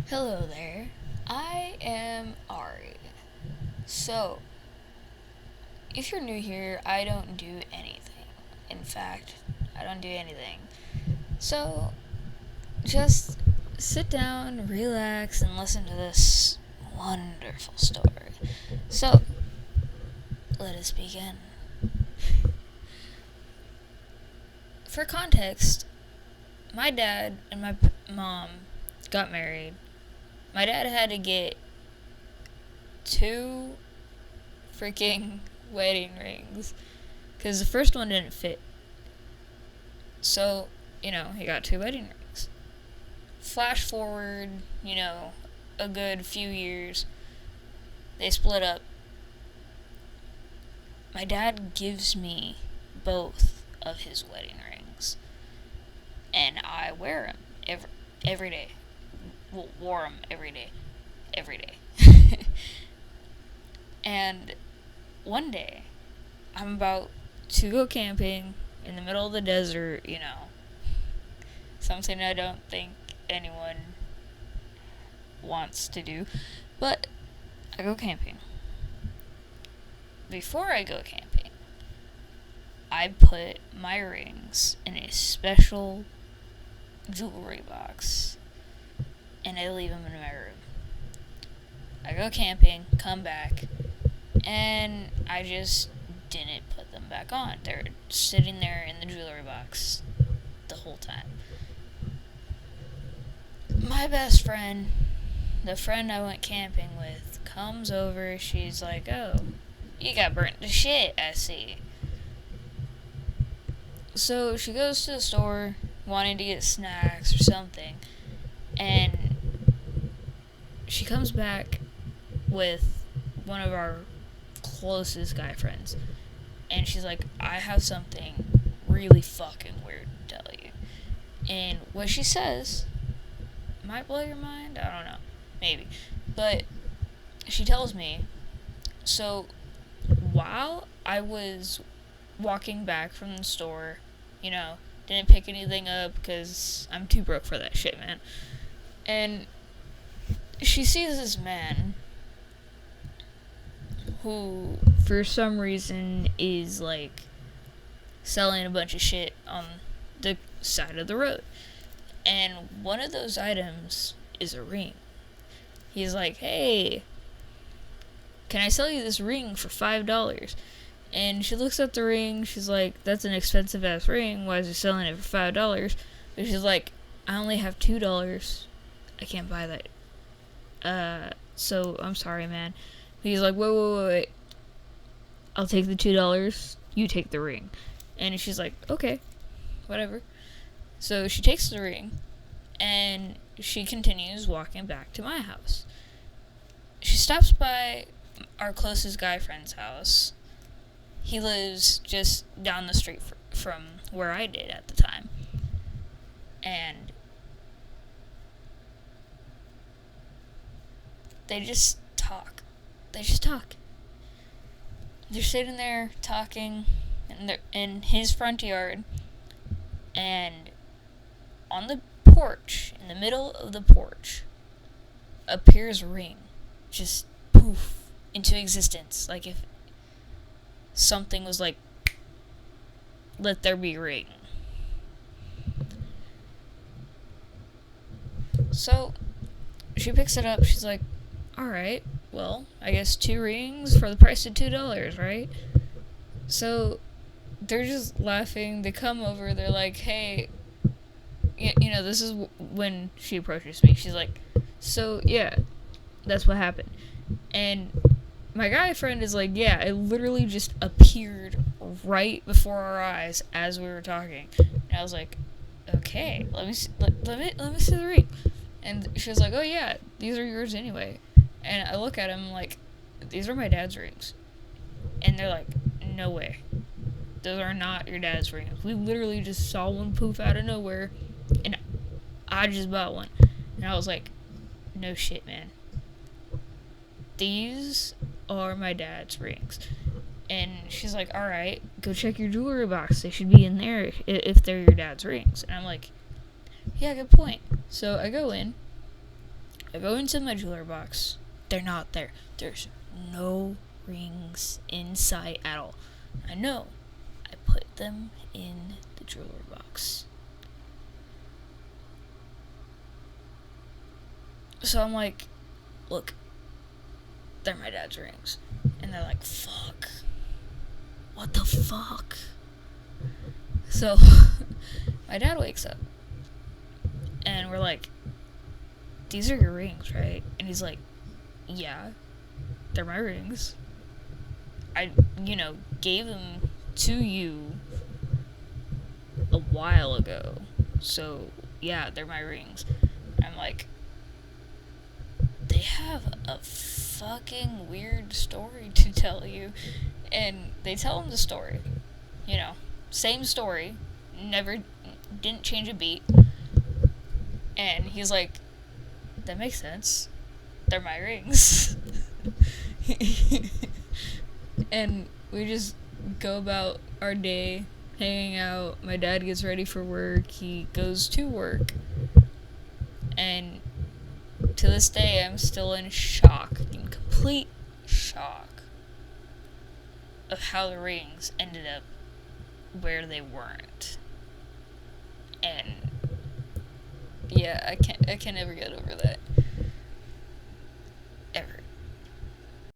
Hello there. I am Ari. So, if you're new here, I don't do anything. In fact, I don't do anything. So, just sit down, relax, and listen to this wonderful story. So, let us begin. For context, my dad and my mom got married. My dad had to get two freaking wedding rings because the first one didn't fit. So, he got two wedding rings. Flash forward, a good few years, they split up. My dad gives me both of his wedding rings, and I wear them every day. Well, wore them every day. And one day, I'm about to go camping in the middle of the desert, something I don't think anyone wants to do, but I go camping. Before I go camping, I put my rings in a special jewelry box, and I leave them in my room. I go camping, come back, and I just didn't put them back on. They're sitting there in the jewelry box the whole time. My best friend, the friend I went camping with, comes over. She's like, "Oh, you got burnt to shit, I see." So she goes to the store wanting to get snacks or something, and she comes back with one of our closest guy friends, and she's like, "I have something really fucking weird to tell you." And what she says might blow your mind. I don't know, maybe, but she tells me, so while I was walking back from the store, didn't pick anything up because I'm too broke for that shit, man. And she sees this man who, for some reason, is like selling a bunch of shit on the side of the road. And one of those items is a ring. He's like, "Hey, can I sell you this ring for $5? And she looks at the ring. She's like, "That's an expensive ass ring. Why is he selling it for $5? And she's like, "I only have $2. I can't buy that. So I'm sorry, man." He's like, wait. I'll take the $2. You take the ring. And she's like, "Okay, whatever." So she takes the ring, and she continues walking back to my house. She stops by our closest guy friend's house. He lives just down the street from where I did at the time. And they just talk. They're sitting there talking in his front yard, and on the porch, in the middle of the porch, appears a ring. Just poof into existence. Like if something was like, "Let there be a ring." So she picks it up. She's like, "Alright, well, I guess 2 rings for the price of $2, right?" So they're just laughing. They come over. They're like, "Hey," this is when she approaches me. She's like, "So, yeah, that's what happened." And my guy friend is like, "Yeah, it literally just appeared right before our eyes as we were talking." And I was like, "Okay, let me see the ring." And she was like, "Oh yeah, these are yours anyway." And I look at him like, "These are my dad's rings." And they're like, "No way. Those are not your dad's rings. We literally just saw one poof out of nowhere, and I just bought one." And I was like, "No shit, man. These are my dad's rings." And she's like, "Alright, go check your jewelry box. They should be in there if they're your dad's rings." And I'm like, "Yeah, good point." So I go in, I go into my jeweler box. They're not there. There's no rings in sight at all. I know. I put them in the jeweler box. So I'm like, look, they're my dad's rings. And they're like, fuck. What the fuck? So my dad wakes up. And we're like, these are your rings, right? And he's like, yeah, they're my rings. I, gave them to you a while ago. So, yeah, they're my rings. I'm like, they have a fucking weird story to tell you. And they tell him the story. Same story. Never, didn't change a beat. And he's like, that makes sense. They're my rings. And we just go about our day, hanging out. My dad gets ready for work. He goes to work. And to this day, I'm still in shock, in complete shock, of how the rings ended up where they weren't. And yeah, I can never get over that.